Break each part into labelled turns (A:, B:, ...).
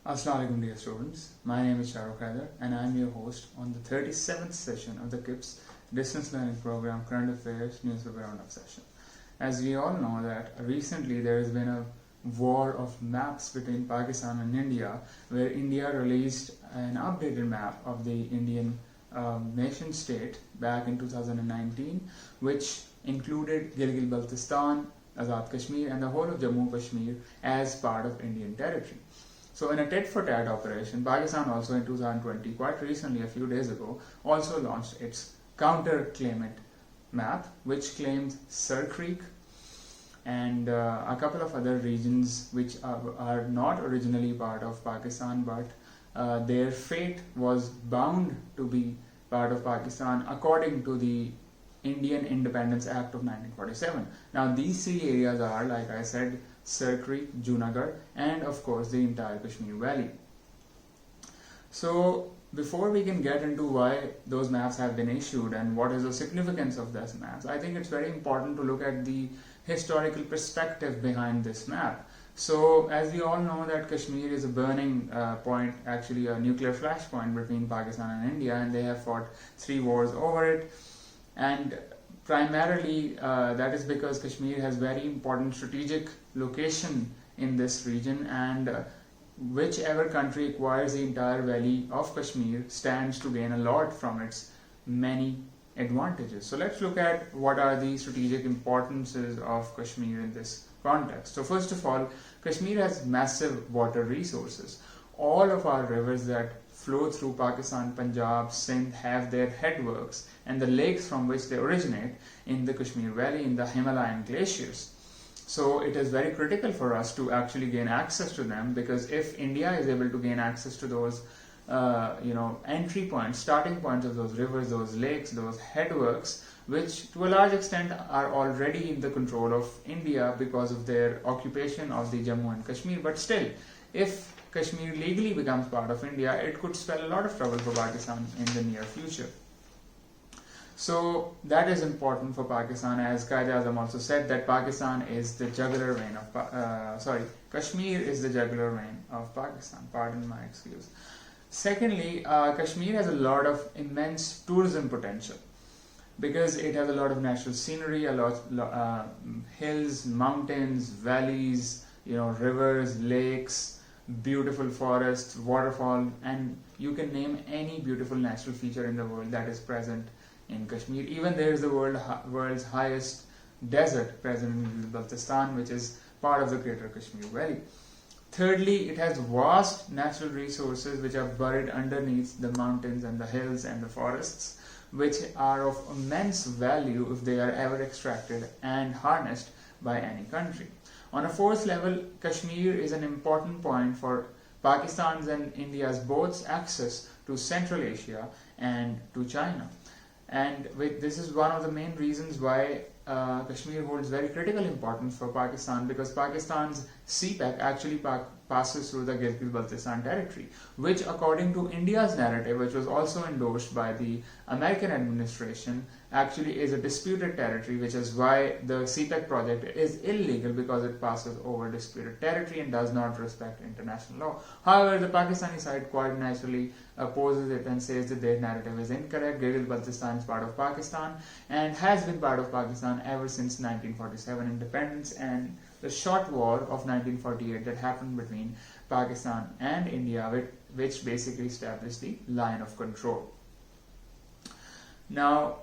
A: Assalamu alaikum dear students, my name is Hyderabad and I am your host on the 37th session of the KIPS Distance Learning Program Current Affairs Newspaper Roundup session. As we all know that recently there has been a war of maps between Pakistan and India, where India released an updated map of the Indian nation state back in 2019, which included Gilgit-Baltistan, Azad Kashmir and the whole of Jammu Kashmir as part of Indian territory. So in a tit-for-tat operation, Pakistan also in 2020, quite recently, a few days ago, also launched its counter-claimant map, which claimed Sir Creek and a couple of other regions which are not originally part of Pakistan, but their fate was bound to be part of Pakistan according to the Indian Independence Act of 1947. Now these three areas are, like I said, Sir Creek, Junagadh, and of course the entire Kashmir Valley. So before we can get into why those maps have been issued and what is the significance of those maps, I think it's very important to look at the historical perspective behind this map. So as we all know that Kashmir is a burning point, actually a nuclear flashpoint between Pakistan and India, and they have fought 3 wars over it. And primarily that is because Kashmir has very important strategic location in this region, and whichever country acquires the entire valley of Kashmir stands to gain a lot from its many advantages. So let's look at what are the strategic importances of Kashmir in this context. So first of all, Kashmir has massive water resources. All of our rivers that flow through Pakistan, Punjab, Sindh have their headworks and the lakes from which they originate in the Kashmir Valley, in the Himalayan glaciers. So it is very critical for us to actually gain access to them, because if India is able to gain access to those entry points, starting points of those rivers, those lakes, those headworks, which to a large extent are already in the control of India because of their occupation of the Jammu and Kashmir, but still, if Kashmir legally becomes part of India, it could spell a lot of trouble for Pakistan in the near future. So that is important for Pakistan, as Quaid-e-Azam also said that Pakistan is the jugular vein of Kashmir is the jugular vein of Pakistan. Pardon my excuse. Secondly, Kashmir has a lot of immense tourism potential because it has a lot of natural scenery, a lot hills, mountains, valleys, rivers, lakes, beautiful forests, waterfall, and you can name any beautiful natural feature in the world that is present in Kashmir. Even there is the world's highest desert present in Baltistan, which is part of the greater Kashmir Valley. Thirdly, it has vast natural resources which are buried underneath the mountains and the hills and the forests, which are of immense value if they are ever extracted and harnessed by any country. On a fourth level, Kashmir is an important point for Pakistan's and India's both access to Central Asia and to China. And this is one of the main reasons why Kashmir holds very critical importance for Pakistan, because Pakistan's CPEC actually passes through the Gilgit-Baltistan territory, which according to India's narrative, which was also endorsed by the American administration, actually is a disputed territory, which is why the CPEC project is illegal, because it passes over disputed territory and does not respect international law. However, the Pakistani side quite naturally opposes it and says that their narrative is incorrect. Gilgit-Baltistan is part of Pakistan and has been part of Pakistan ever since 1947 independence and the short war of 1948 that happened between Pakistan and India, which basically established the line of control. Now,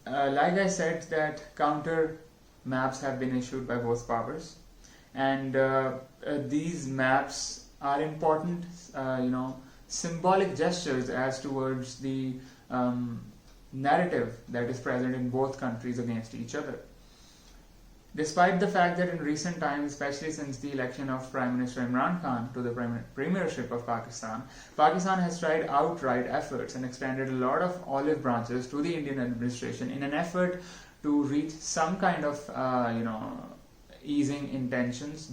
A: like I said, that counter maps have been issued by both powers, and these maps are important, symbolic gestures as towards the narrative that is present in both countries against each other. Despite the fact that in recent times, especially since the election of Prime Minister Imran Khan to the premiership of Pakistan, Pakistan has tried outright efforts and extended a lot of olive branches to the Indian administration in an effort to reach some kind of, easing intentions,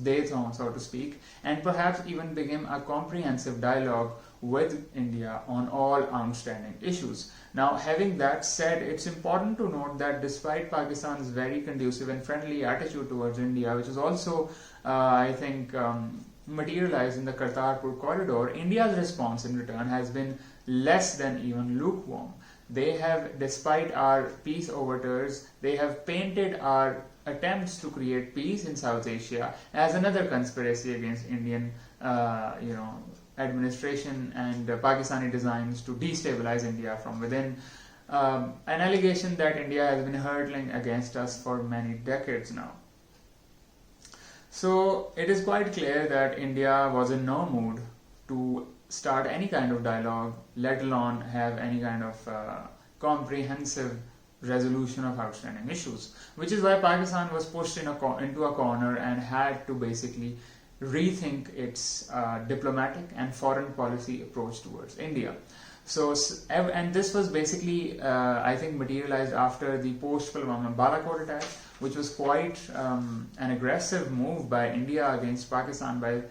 A: so to speak, and perhaps even begin a comprehensive dialogue with India on all outstanding issues. Now, having that said, it's important to note that despite Pakistan's very conducive and friendly attitude towards India, which is also, I think, materialized in the Kartarpur Corridor, India's response in return has been less than even lukewarm. They have, despite our peace overtures, they have painted our attempts to create peace in South Asia as another conspiracy against Indian, administration and Pakistani designs to destabilize India from within. An allegation that India has been hurtling against us for many decades now. So it is quite clear that India was in no mood to start any kind of dialogue, let alone have any kind of comprehensive resolution of outstanding issues, which is why Pakistan was pushed into a corner and had to basically rethink its diplomatic and foreign policy approach towards India. So, and this was basically, I think, materialized after the post-Pulwama Balakot attack, which was quite an aggressive move by India against Pakistan by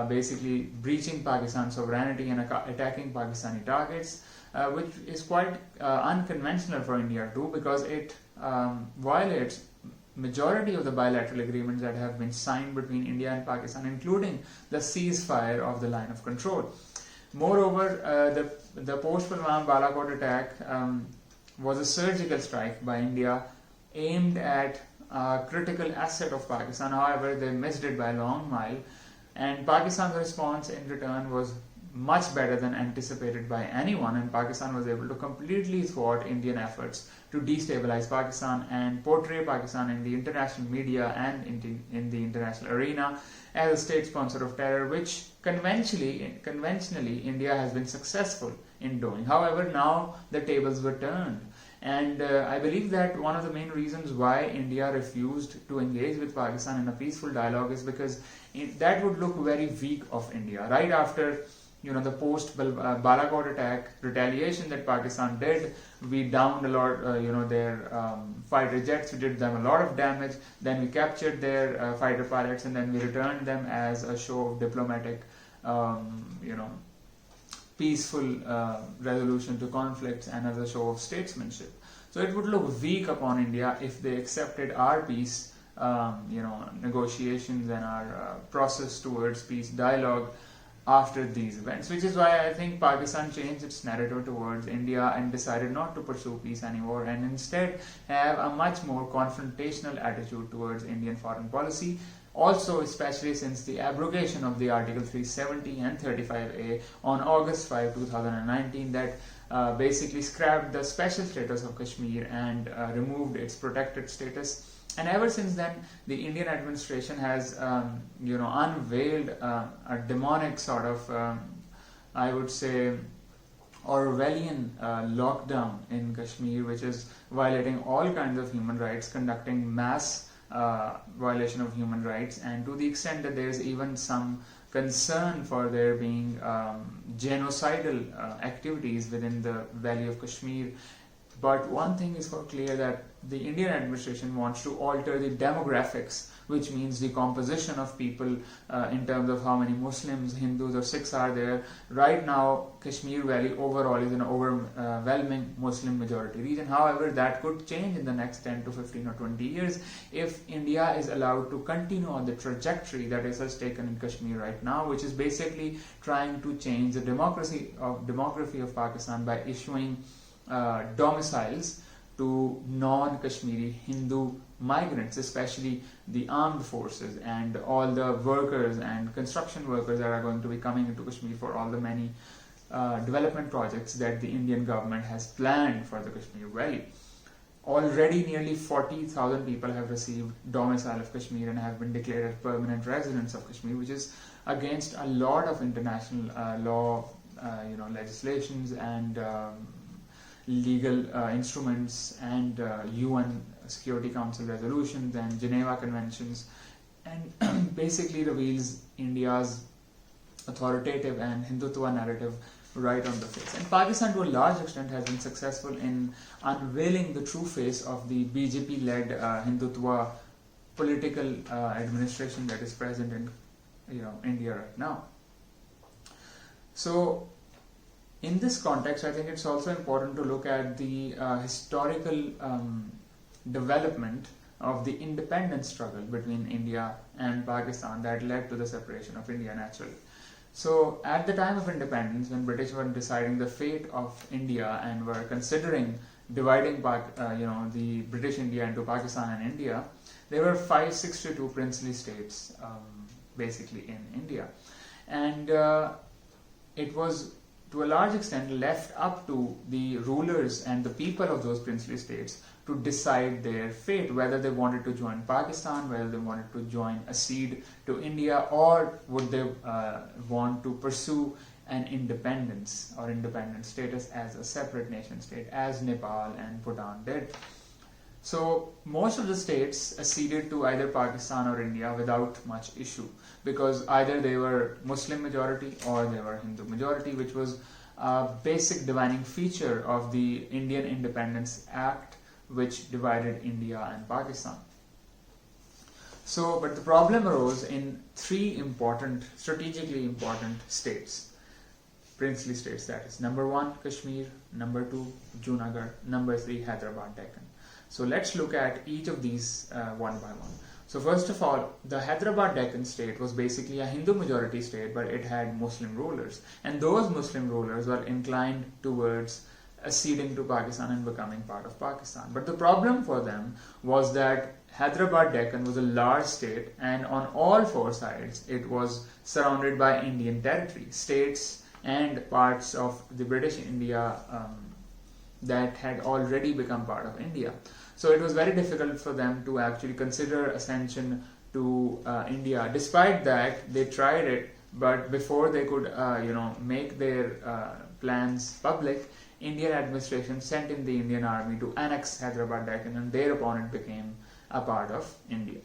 A: basically breaching Pakistan's sovereignty and attacking Pakistani targets, which is quite unconventional for India too, because it violates majority of the bilateral agreements that have been signed between India and Pakistan, including the ceasefire of the line of control. Moreover, the post-Pulwama Balakot attack was a surgical strike by India aimed at a critical asset of Pakistan. However, they missed it by a long mile, and Pakistan's response in return was much better than anticipated by anyone, and Pakistan was able to completely thwart Indian efforts to destabilize Pakistan and portray Pakistan in the international media and in the international arena as a state sponsor of terror, which conventionally India has been successful in doing. However, now the tables were turned, and I believe that one of the main reasons why India refused to engage with Pakistan in a peaceful dialogue is because that would look very weak of India. Right after the post-Balakot attack retaliation that Pakistan did, we downed a lot, their fighter jets. We did them a lot of damage. Then we captured their fighter pilots, and then we returned them as a show of diplomatic, peaceful resolution to conflicts and as a show of statesmanship. So it would look weak upon India if they accepted our peace, negotiations and our process towards peace dialogue after these events, which is why I think Pakistan changed its narrative towards India and decided not to pursue peace anymore and instead have a much more confrontational attitude towards Indian foreign policy. Also, especially since the abrogation of the Article 370 and 35A on August 5, 2019, that basically scrapped the special status of Kashmir and removed its protected status. And ever since then, the Indian administration has, unveiled a demonic sort of, I would say, Orwellian lockdown in Kashmir, which is violating all kinds of human rights, conducting mass violation of human rights, and to the extent that there is even some concern for there being genocidal activities within the Valley of Kashmir. But one thing is for clear, that the Indian administration wants to alter the demographics, which means the composition of people in terms of how many Muslims, Hindus or Sikhs are there. Right now, Kashmir Valley overall is an overwhelming Muslim majority region. However, that could change in the next 10 to 15 or 20 years if India is allowed to continue on the trajectory that it has taken in Kashmir right now, which is basically trying to change the demography of Pakistan by issuing domiciles to non-Kashmiri Hindu migrants, especially the armed forces and all the workers and construction workers that are going to be coming into Kashmir for all the many development projects that the Indian government has planned for the Kashmir Valley. Already nearly 40,000 people have received domicile of Kashmir and have been declared as permanent residents of Kashmir, which is against a lot of international law, legislations and legal instruments and UN Security Council resolutions and Geneva Conventions, and basically reveals India's authoritative and Hindutva narrative right on the face. And Pakistan, to a large extent, has been successful in unveiling the true face of the BJP-led Hindutva political administration that is present in India right now. So, in this context, I think it's also important to look at the historical development of the independence struggle between India and Pakistan that led to the separation of India naturally. So at the time of independence, when British were deciding the fate of India and were considering dividing the British India into Pakistan and India, there were 562 princely states basically in India, and it was to a large extent left up to the rulers and the people of those princely states to decide their fate, whether they wanted to join Pakistan, whether they wanted to accede to India, or would they want to pursue an independence or independent status as a separate nation state, as Nepal and Bhutan did. So most of the states acceded to either Pakistan or India without much issue, because either they were Muslim majority or they were Hindu majority, which was a basic defining feature of the Indian Independence Act, which divided India and Pakistan. So, but the problem arose in three strategically important states, princely states that is. Number 1, Kashmir; number 2, Junagadh; number 3, Hyderabad, Deccan. So let's look at each of these one by one. So first of all, the Hyderabad Deccan state was basically a Hindu majority state, but it had Muslim rulers, and those Muslim rulers were inclined towards acceding to Pakistan and becoming part of Pakistan. But the problem for them was that Hyderabad Deccan was a large state, and on all four sides it was surrounded by Indian territory, states and parts of the British India that had already become part of India. So it was very difficult for them to actually consider ascension to India. Despite that, they tried it, but before they could make their plans public, Indian administration sent in the Indian army to annex Hyderabad Deccan, and thereupon it became a part of India.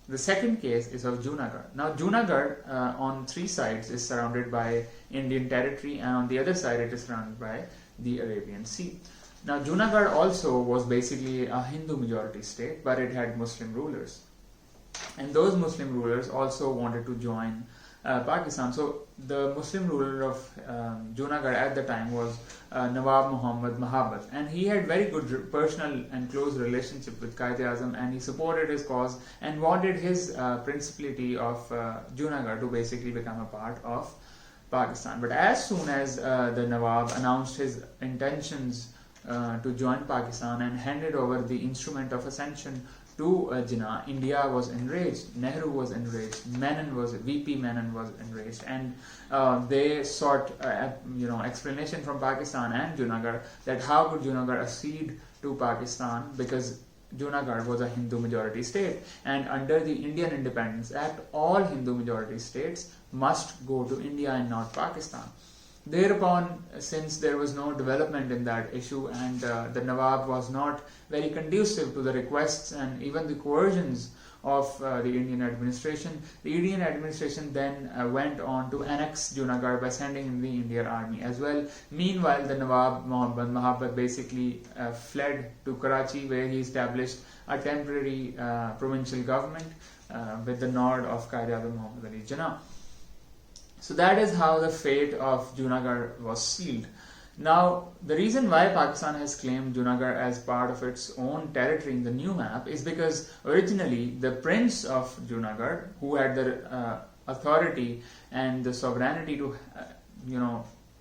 A: The second case is of Junagadh. Now Junagadh on three sides is surrounded by Indian territory, and on the other side it is surrounded by the Arabian Sea. Now Junagadh also was basically a Hindu majority state, but it had Muslim rulers, and those Muslim rulers also wanted to join Pakistan. So the Muslim ruler of Junagadh at the time was Nawab Muhammad Mahabat, and he had very good personal and close relationship with Quaid-e-Azam, and he supported his cause and wanted his principality of Junagadh to basically become a part of Pakistan. But as soon as the Nawab announced his intentions to join Pakistan and handed over the instrument of ascension to Jinnah, India was enraged, Nehru was enraged, VP Menon was enraged, and they sought explanation from Pakistan and Junagadh that how could Junagadh accede to Pakistan, because Junagadh was a Hindu majority state, and under the Indian Independence Act all Hindu majority states must go to India and not Pakistan. Thereupon, since there was no development in that issue, and the Nawab was not very conducive to the requests and even the coercions of the Indian administration then went on to annex Junagadh by sending in the Indian army as well. Meanwhile, the Nawab Muhammad Mahabat basically fled to Karachi, where he established a temporary provincial government with the nod of Quaid-e-Azam Muhammad Ali Jinnah. So that is how the fate of Junagadh was sealed. Now, the reason why Pakistan has claimed Junagadh as part of its own territory in the new map is because originally the Prince of Junagadh, who had the authority and the sovereignty to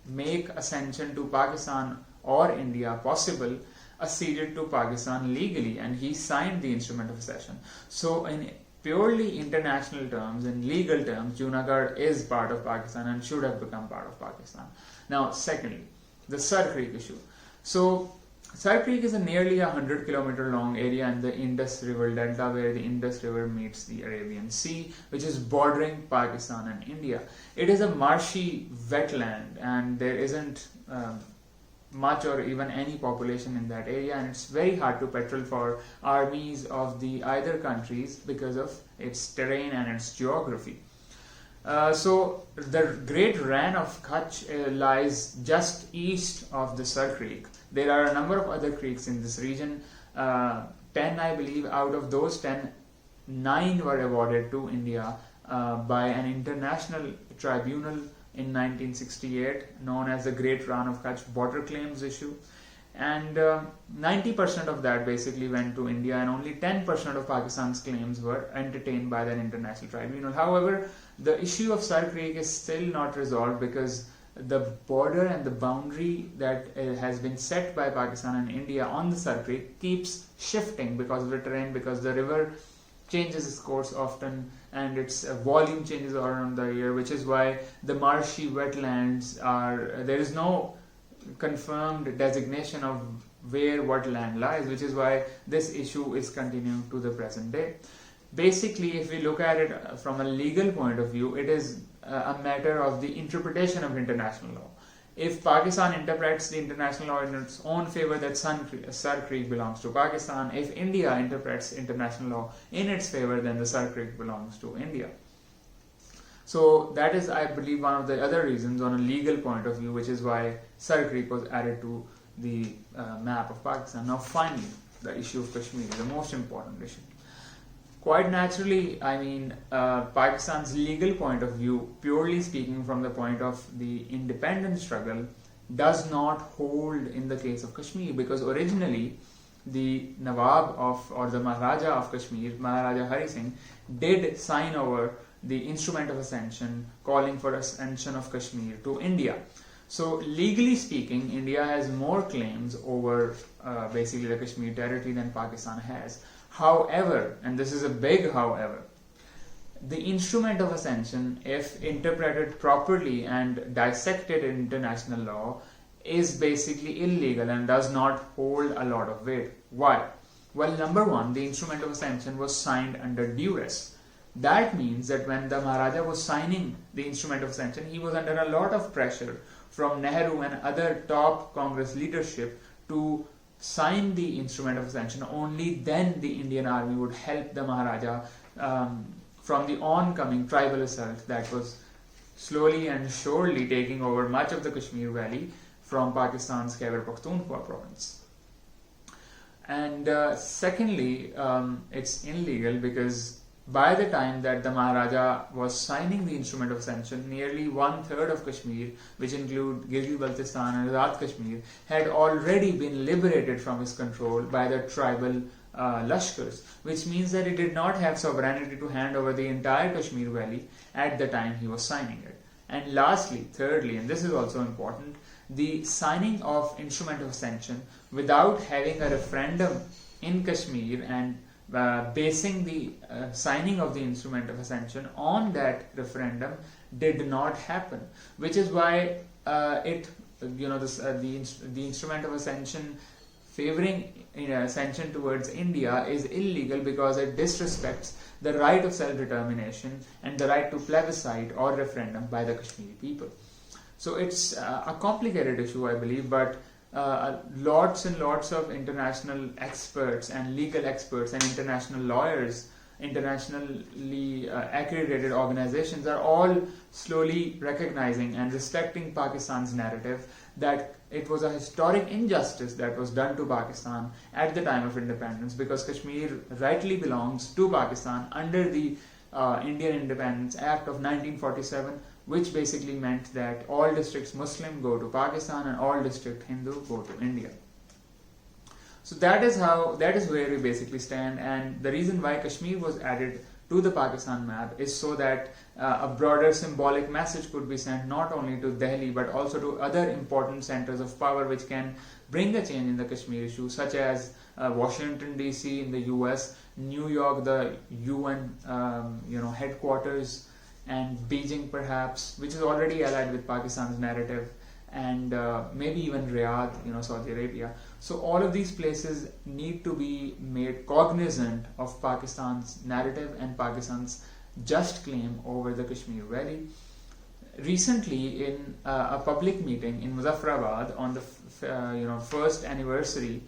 A: make ascension to Pakistan or India possible, acceded to Pakistan legally, and he signed the instrument of accession. So in purely international terms, in legal terms, Junagadh is part of Pakistan and should have become part of Pakistan. Now, secondly, the Sar Creek issue. So, Sar Creek is a nearly 100-kilometer long area in the Indus River Delta, where the Indus River meets the Arabian Sea, which is bordering Pakistan and India. It is a marshy wetland, and there isn't much or even any population in that area, and it's very hard to patrol for armies of the either countries because of its terrain and its geography. So the Great Rann of Kutch lies just east of the Sar Creek. There are a number of other creeks in this region, 10 I believe. Out of those 10, 9 were awarded to India by an international tribunal in 1968, known as the Great Rann of Kutch Border Claims Issue. and 90% of that basically went to India, and only 10% of Pakistan's claims were entertained by that international tribunal. However, the issue of Sar Creek is still not resolved because the border and the boundary that has been set by Pakistan and India on the Sar Creek keeps shifting because of the terrain, because the river changes its course often and its volume changes around the year, which is why the marshy wetlands are, there is no confirmed designation of where what land lies, which is why this issue is continuing to the present day. Basically, if we look at it from a legal point of view, it is a matter of the interpretation of international law. If Pakistan interprets the international law in its own favor, that Sar Creek belongs to Pakistan. If India interprets international law in its favor, then the Sar Creek belongs to India. So that is, I believe, one of the other reasons on a legal point of view, which is why Sar Creek was added to the map of Pakistan. Now finally, the issue of Kashmir, the most important issue. Quite naturally, I mean, Pakistan's legal point of view, purely speaking from the point of the independence struggle, does not hold in the case of Kashmir, because originally the Nawab of, or the Maharaja of Kashmir, Maharaja Hari Singh, did sign over the instrument of accession calling for accession of Kashmir to India. So legally speaking, India has more claims over basically the Kashmir territory than Pakistan has. However, and this is a big however, the instrument of accession, if interpreted properly and dissected in international law, is basically illegal and does not hold a lot of weight. Why? Well, number one, the instrument of accession was signed under duress. That means that when the Maharaja was signing the instrument of accession, he was under a lot of pressure from Nehru and other top Congress leadership to sign the instrument of accession. Only then the Indian army would help the Maharaja from the oncoming tribal assault that was slowly and surely taking over much of the Kashmir Valley from Pakistan's Khyber Pakhtunkhwa province. And secondly, it's illegal because by the time that the Maharaja was signing the instrument of accession, nearly 1/3 of Kashmir, which include Gilgit-Baltistan and Azad Kashmir, had already been liberated from his control by the tribal Lashkars, which means that it did not have sovereignty to hand over the entire Kashmir Valley at the time he was signing it. And lastly, thirdly, and this is also important, the signing of instrument of accession without having a referendum in Kashmir and basing the signing of the instrument of accession on that referendum did not happen, which is why the instrument of accession favoring accession towards India is illegal because it disrespects the right of self-determination and the right to plebiscite or referendum by the Kashmiri people. So it's a complicated issue, I believe, but lots and lots of international experts and legal experts and international lawyers, internationally accredited organizations are all slowly recognizing and respecting Pakistan's narrative that it was a historic injustice that was done to Pakistan at the time of independence, because Kashmir rightly belongs to Pakistan under the Indian Independence Act of 1947, which basically meant that all districts Muslim go to Pakistan and all district Hindu go to India. So that is where we basically stand, and the reason why Kashmir was added to the Pakistan map is so that a broader symbolic message could be sent not only to Delhi but also to other important centers of power which can bring a change in the Kashmir issue, such as Washington DC in the US, New York, the UN headquarters, and Beijing perhaps, which is already allied with Pakistan's narrative, and maybe even Riyadh, Saudi Arabia. So all of these places need to be made cognizant of Pakistan's narrative and Pakistan's just claim over the Kashmir Valley. Recently, in a public meeting in Muzaffarabad on the first anniversary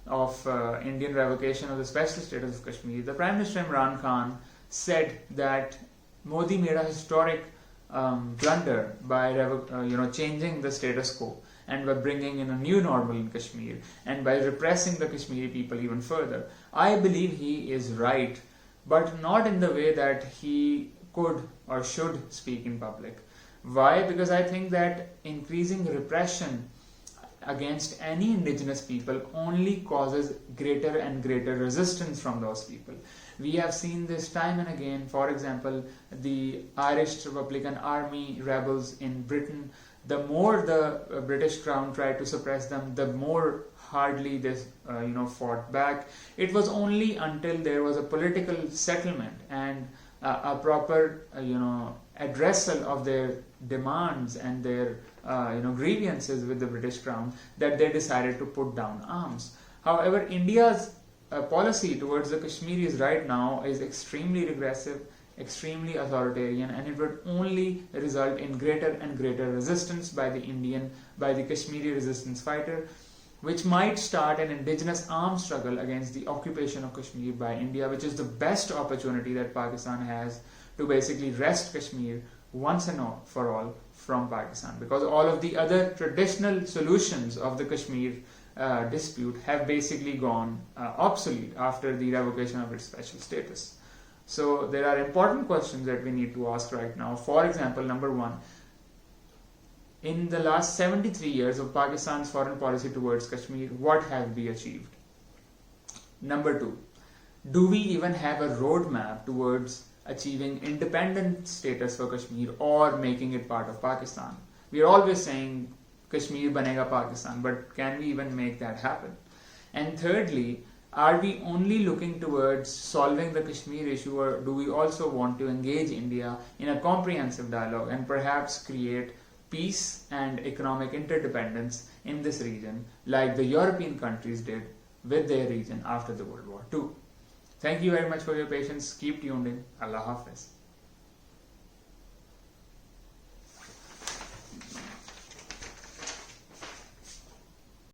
A: of Indian revocation of the special status of Kashmir, the Prime Minister Imran Khan said that Modi made a historic blunder by changing the status quo and by bringing in a new normal in Kashmir and by repressing the Kashmiri people even further. I believe he is right, but not in the way that he could or should speak in public. Why? Because I think that increasing repression against any indigenous people only causes greater and greater resistance from those people. We have seen this time and again. For example, the Irish Republican Army rebels in Britain, the more the British Crown tried to suppress them, the more hardly they fought back. It was only until there was a political settlement and a proper addressal of their demands and their grievances with the British Crown that they decided to put down arms. However, India's policy towards the Kashmiris right now is extremely regressive, extremely authoritarian, and it would only result in greater and greater resistance by the Kashmiri resistance fighter, which might start an indigenous armed struggle against the occupation of Kashmir by India, which is the best opportunity that Pakistan has to basically wrest Kashmir once and for all from Pakistan, because all of the other traditional solutions of the Kashmir dispute have basically gone obsolete after the revocation of its special status. So there are important questions that we need to ask right now. For example, number one, in the last 73 years of Pakistan's foreign policy towards Kashmir, what have we achieved? Number two, do we even have a roadmap towards achieving independent status for Kashmir or making it part of Pakistan? We are always saying Kashmir banega Pakistan, but can we even make that happen? And thirdly, are we only looking towards solving the Kashmir issue, or do we also want to engage India in a comprehensive dialogue and perhaps create peace and economic interdependence in this region like the European countries did with their region after the World War II? Thank you very much for your patience. Keep tuned in. Allah Hafiz.